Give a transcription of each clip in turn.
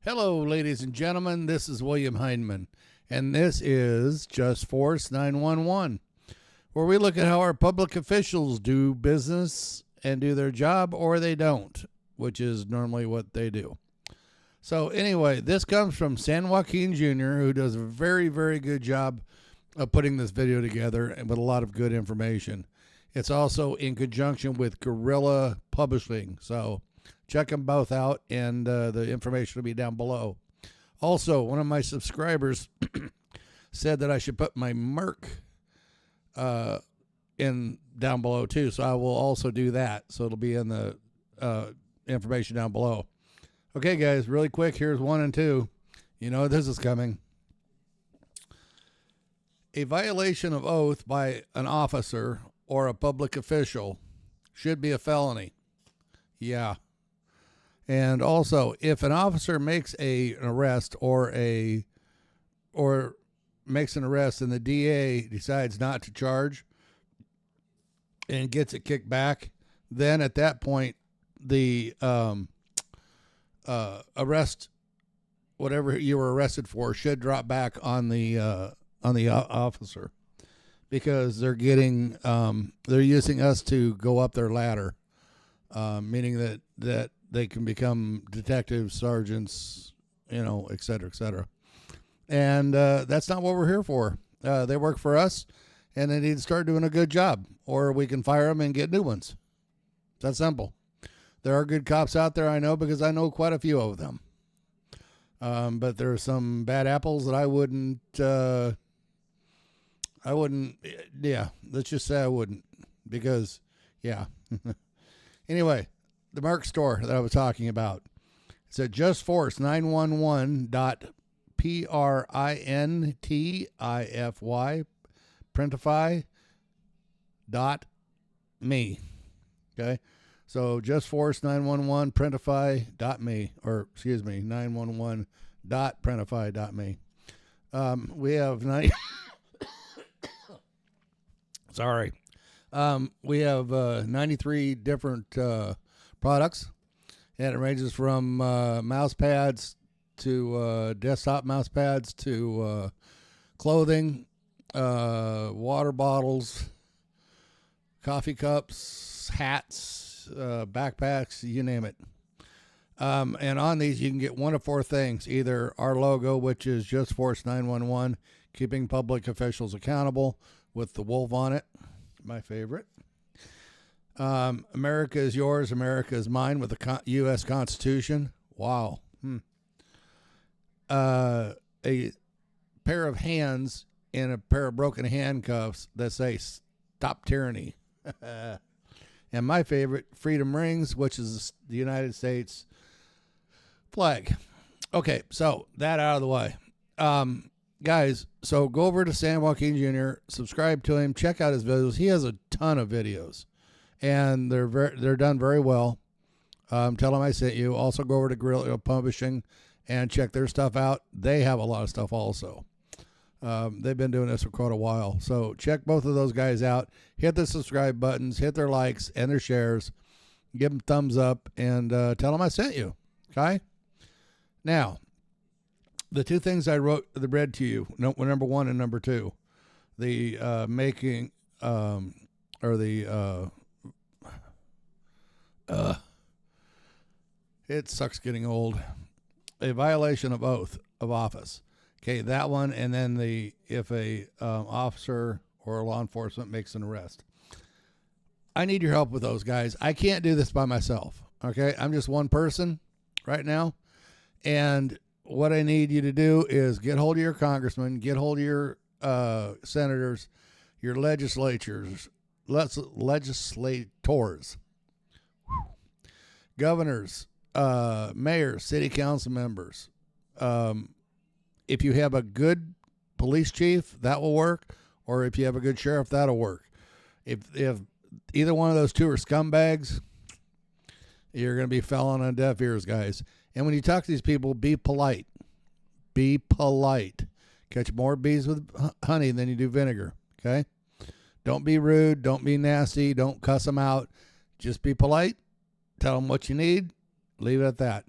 Hello, ladies and gentlemen. This is William Hindman, and this is Just Force 911, where we look at how our public officials do business and do their job, or they don't, which is normally what they do. So, anyway, this comes from San Joaquin Jr., who does a very, very good job of putting this video together and with a lot of good information. It's also in conjunction with Guerrilla Publishing. So, check them both out, and the information will be down below. Also, one of my subscribers said that I should put my Merc in down below too, so I will also do that. So it'll be in the information down below. Okay, guys, really quick. Here's 1 and 2. You know this is coming. A violation of oath by an officer or a public official should be a felony. Yeah. And also, if an officer makes an arrest or makes an arrest and the DA decides not to charge and gets it kicked back, then at that point the arrest, whatever you were arrested for, should drop back on the officer, because they're getting they're using us to go up their ladder, meaning that they can become detectives, sergeants, et cetera, et cetera. And that's not what we're here for. They work for us, and they need to start doing a good job, or we can fire them and get new ones. It's that simple. There are good cops out there, I know, because I know quite a few of them. But there are some bad apples that I wouldn't, let's just say I wouldn't, because, yeah. Anyway, the Merc store that I was talking about. It's at justforce911.printify, printify.me. Okay? So justforce911.printify.me, or excuse me, 911.printify.me. We have sorry. We have 93 different products, and it ranges from mouse pads to desktop mouse pads to clothing, water bottles, coffee cups, hats, backpacks, you name it. And on these you can get one of 4 things: either our logo, which is Just Force 911, keeping public officials accountable, with the wolf on it, my favorite. America is yours, America is mine, with the U.S. Constitution. Wow. A pair of hands and a pair of broken handcuffs that say "Stop Tyranny." And my favorite, freedom rings, which is the United States flag. Okay, so that out of the way. Guys, so go over to San Joaquin Jr., subscribe to him, check out his videos. He has a ton of videos, and they're done very well. Tell them I sent you. Also, go over to Guerrilla Publishing and check their stuff out. They have a lot of stuff also. They've been doing this for quite a while. So check both of those guys out. Hit the subscribe buttons, hit their likes and their shares. Give them thumbs up, and tell them I sent you. Okay? Now, the 2 things I read to you, number 1 and number 2, the making it sucks getting old. A violation of oath of office. Okay, that one, and then if a officer or law enforcement makes an arrest. I need your help with those, guys. I can't do this by myself. Okay, I'm just one person right now, and what I need you to do is get hold of your congressman, get hold of your senators, your legislators, governors, mayors, city council members. If you have a good police chief, that will work, or if you have a good sheriff, that'll work. If either one of those 2 are scumbags, you're going to be falling on deaf ears, guys. And when you talk to these people, be polite. Be polite. Catch more bees with honey than you do vinegar, okay? Don't be rude. Don't be nasty. Don't cuss them out. Just be polite. Tell them what you need. Leave it at that.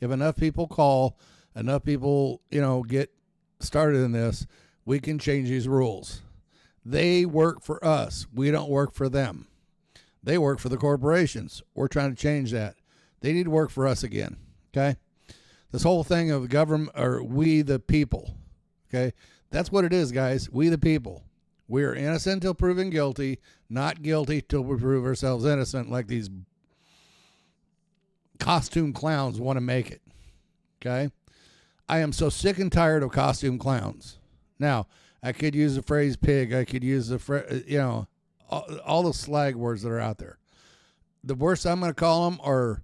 If enough people call, enough people, get started in this, we can change these rules. They work for us. We don't work for them. They work for the corporations. We're trying to change that. They need to work for us again. Okay? This whole thing of government, or we the people. Okay? That's what it is, guys. We the people. We are innocent until proven guilty, not guilty till we prove ourselves innocent, like these costume clowns want to make it. Okay? I am so sick and tired of costume clowns. Now, I could use the phrase pig. I could use the all the slag words that are out there. The worst I'm going to call them are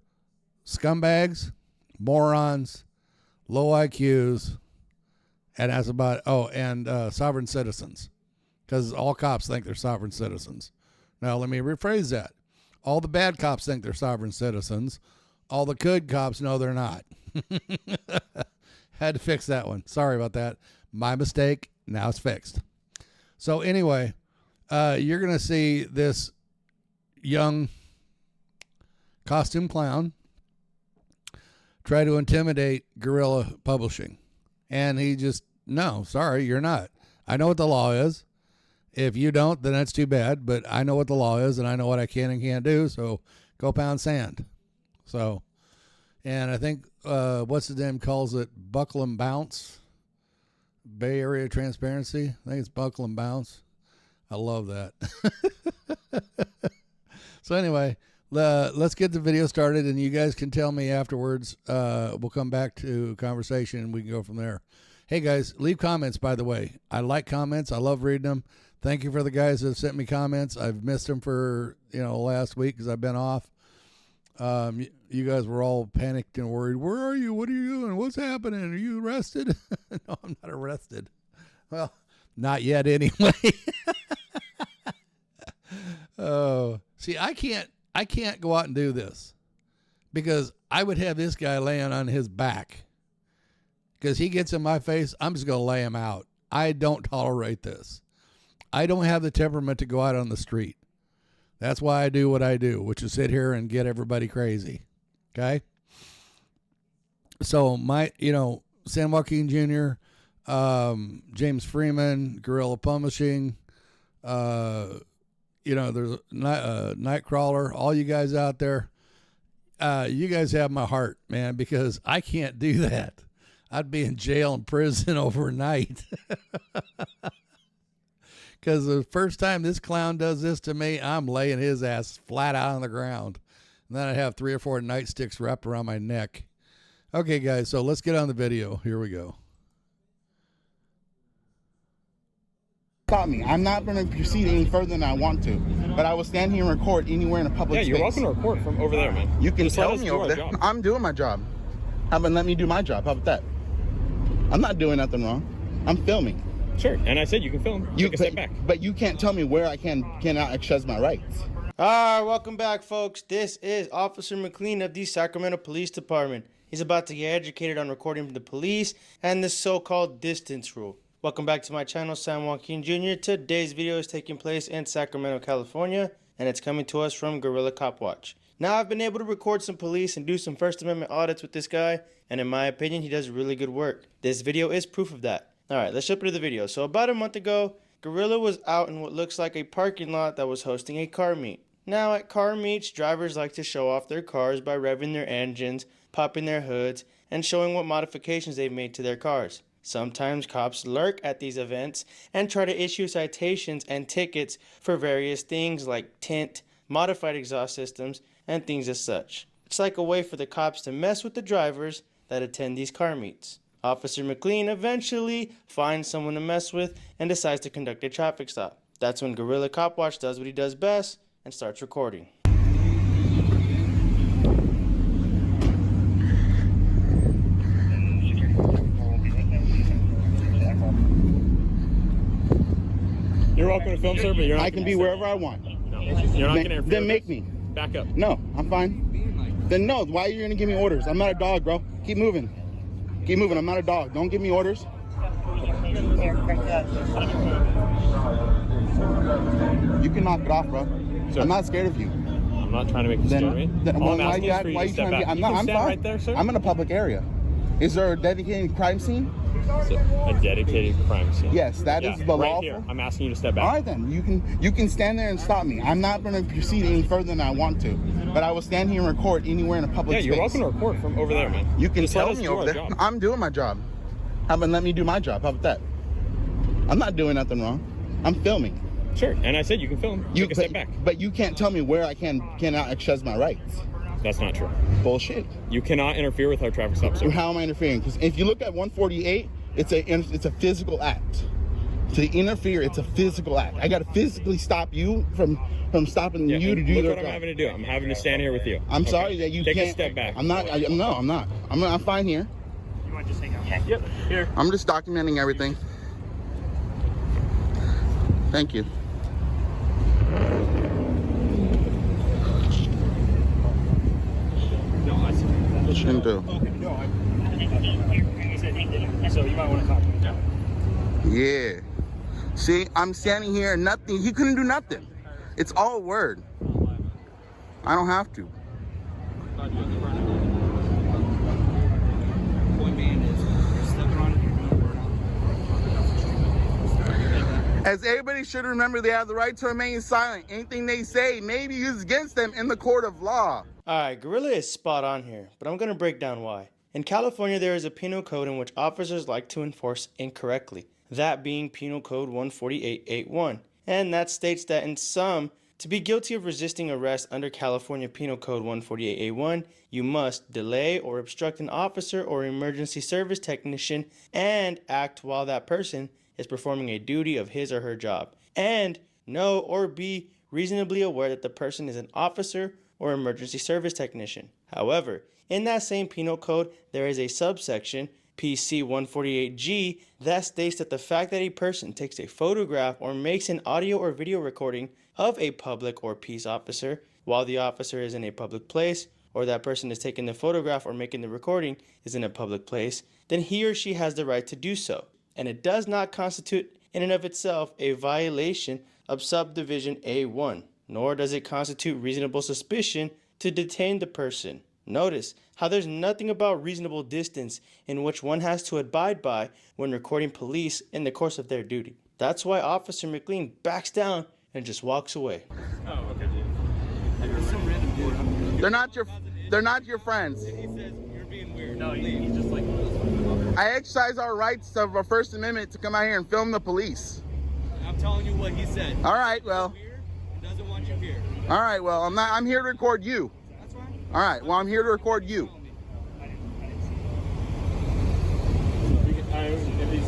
scumbags, morons, low IQs, and that's about sovereign citizens, because all cops think they're sovereign citizens. Now, let me rephrase that. All the bad cops think they're sovereign citizens. All the good cops know they're not. Had to fix that one. Sorry about that. My mistake. Now it's fixed. So anyway, you're going to see this young costume clown try to intimidate Guerrilla Publishing. And he just, no, sorry, you're not. I know what the law is. If you don't, then that's too bad. But I know what the law is, and I know what I can and can't do. So go pound sand. So, and I think, what's his name calls it? Buckle and Bounce. Bay Area Transparency. I think it's Buckle and Bounce. I love that. So anyway, let's get the video started, and you guys can tell me afterwards. We'll come back to conversation, and we can go from there. Hey, guys, leave comments, by the way. I like comments. I love reading them. Thank you for the guys that have sent me comments. I've missed them for, last week because I've been off. You guys were all panicked and worried. Where are you? What are you doing? What's happening? Are you arrested? No, I'm not arrested. Well, not yet anyway. Oh, see, I can't go out and do this because I would have this guy laying on his back, because he gets in my face. I'm just going to lay him out. I don't tolerate this. I don't have the temperament to go out on the street. That's why I do what I do, which is sit here and get everybody crazy. Okay? So San Joaquin Jr., James Freeman, Guerrilla Publishing, there's Nightcrawler, all you guys out there, you guys have my heart, man, because I can't do that. I'd be in jail and prison overnight. Because the first time this clown does this to me, I'm laying his ass flat out on the ground. And then I'd have 3 or 4 nightsticks wrapped around my neck. Okay, guys, so let's get on the video. Here we go. Stop me. I'm not going to proceed any further than I want to. But I will stand here and record anywhere in a public space. Yeah, you're welcome to record from over there, man. You can tell me over there. Job. I'm doing my job. How about let me do my job? How about that? I'm not doing nothing wrong. I'm filming. Sure, and I said you can film. You can step back. But you can't tell me where I cannot exercise my rights. Alright, welcome back, folks. This is Officer McLean of the Sacramento Police Department. He's about to get educated on recording the police and the so-called distance rule. Welcome back to my channel, San Joaquin Jr. Today's video is taking place in Sacramento, California, and it's coming to us from Guerrilla Cop Watch. Now, I've been able to record some police and do some First Amendment audits with this guy, and in my opinion, he does really good work. This video is proof of that. Alright, let's jump into the video. So about a month ago, Guerrilla was out in what looks like a parking lot that was hosting a car meet. Now at car meets, drivers like to show off their cars by revving their engines, popping their hoods, and showing what modifications they've made to their cars. Sometimes cops lurk at these events and try to issue citations and tickets for various things like tint, modified exhaust systems, and things as such. It's like a way for the cops to mess with the drivers that attend these car meets. Officer McLean eventually finds someone to mess with and decides to conduct a traffic stop. That's when Guerrilla Cop Watch does what he does best and starts recording. You're welcome to film, sir, but you're not. I can be wherever I want. No, you're not going to interfere. Then make me. Back up. No, I'm fine. Then no, why are you going to give me orders? I'm not a dog, bro. Keep moving. Keep moving. I'm not a dog. Don't give me orders. You can knock it off, bro. Sir. I'm not scared of you. I'm not trying to make you Then, scare me. then All why I'm asking you is act- for you why to you step trying to back. be? You can I'm stand fine. right there, sir. I'm in a public area. Is there a dedicated crime scene? A dedicated crime scene. Yes, that is the right lawful. here. I'm asking you to step back. All right, then you can stand there and stop me. I'm not going to proceed any further than I want to, but I will stand here and record anywhere in a public Yeah, space. you're welcome to record from over there, man. You can Just let tell us me do over our there. job. I'm doing my job. How about let me do my job? How about that? I'm not doing nothing wrong. I'm filming. Sure, and I said you can film. Take a step back. But you can't tell me where I cannot exercise my rights. That's not true. Bullshit. You cannot interfere with our traffic stop, sir. How am I interfering? Because if you look at 148, it's a physical act. To interfere, it's a physical act. I got to physically stop you from stopping you to do look your what job. I'm having to do. I'm having to stand here with you. I'm Okay? sorry that you Take can't. a step back. I'm not. No, I'm not. I'm fine here. You want to just hang out? Yep. Here. I'm just documenting everything. Thank you. No, I see. Shouldn't do. Okay. No, I said he did it. So you might want to talk to him. Yeah. See, I'm standing here and nothing. He couldn't do nothing. It's all word. I don't have to. As everybody should remember, they have the right to remain silent. Anything they say may be used against them in the court of law. Alright, Gorilla is spot on here, but I'm going to break down why. In California, there is a penal code in which officers like to enforce incorrectly, that being Penal Code 148.8.1. And that states that in sum, to be guilty of resisting arrest under California Penal Code 148.8.1, you must delay or obstruct an officer or emergency service technician and act while that person is performing a duty of his or her job, and know or be reasonably aware that the person is an officer or emergency service technician. However, in that same penal code, there is a subsection, PC 148G, that states that the fact that a person takes a photograph or makes an audio or video recording of a public or peace officer while the officer is in a public place, or that person is taking the photograph or making the recording is in a public place, then he or she has the right to do so. And it does not constitute in and of itself a violation of subdivision A1, nor does it constitute reasonable suspicion to detain the person. Notice how there's nothing about reasonable distance in which one has to abide by when recording police in the course of their duty. That's why Officer McLean backs down and just walks away. Oh, okay. They're not your friends. He says you're being weird. No, he's just like. I exercise our rights of our First Amendment to come out here and film the police. I'm telling you what he said. All right, well. He doesn't want you here. All right, well, I'm here to record you. That's fine. All right, well, I'm here to record you. If he's.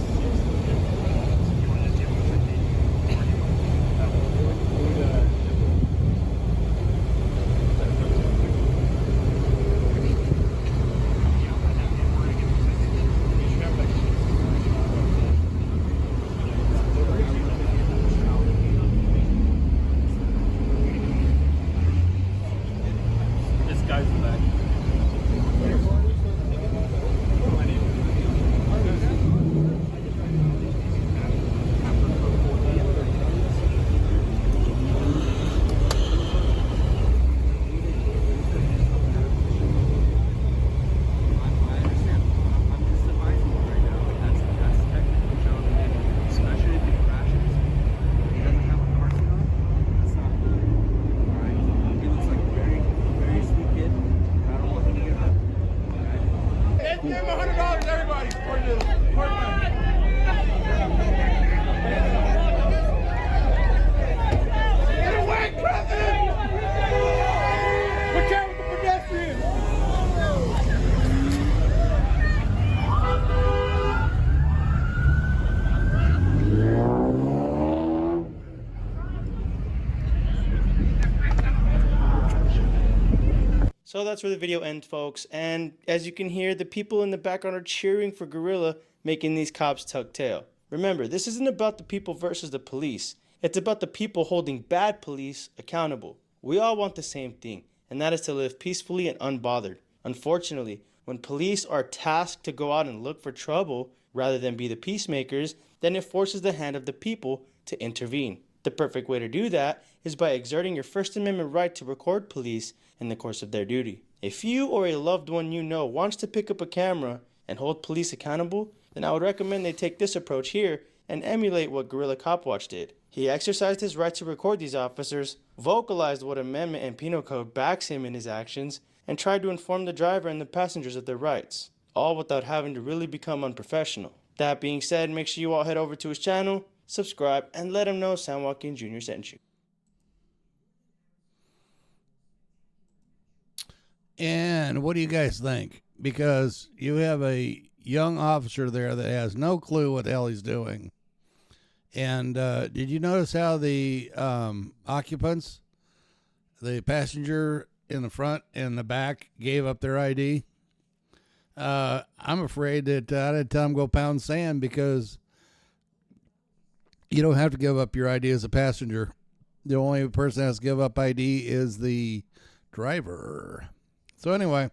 This guy's in the back. I understand. I'm just advising you right now. That's technically Joe the name. Especially if he crashes. He doesn't have a car seat on. That's not good. Alright? He looks like a very, very sweet kid. I don't want him to get hurt. Let's give him $100, everybody, for the Get away, President! Look out with the pedestrians! So that's where the video ends, folks. And as you can hear, the people in the background are cheering for Gorilla, making these cops tuck tail. Remember, this isn't about the people versus the police. It's about the people holding bad police accountable. We all want the same thing, and that is to live peacefully and unbothered. Unfortunately, when police are tasked to go out and look for trouble rather than be the peacemakers, then it forces the hand of the people to intervene. The perfect way to do that is by exerting your First Amendment right to record police in the course of their duty. If you or a loved one you know wants to pick up a camera and hold police accountable, then I would recommend they take this approach here and emulate what Guerrilla Cop Watch did. He exercised his right to record these officers, vocalized what amendment and penal code backs him in his actions, and tried to inform the driver and the passengers of their rights, all without having to really become unprofessional. That being said, make sure you all head over to his channel, subscribe, and let him know Sam Watkins Jr. sent you. And what do you guys think? Because you have a young officer there that has no clue what the hell he's doing. And did you notice how the occupants, the passenger in the front and the back, gave up their ID? I'm afraid that I didn't tell them go pound sand, because you don't have to give up your ID as a passenger. The only person that has to give up ID is the driver. So anyway,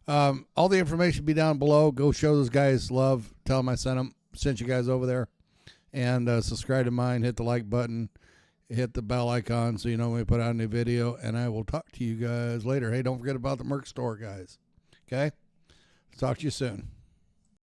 all the information will be down below. Go show those guys love. Tell them I sent you guys over there. And subscribe to mine. Hit the like button. Hit the bell icon so you know when we put out a new video. And I will talk to you guys later. Hey, don't forget about the merch store, guys. Okay? Talk to you soon.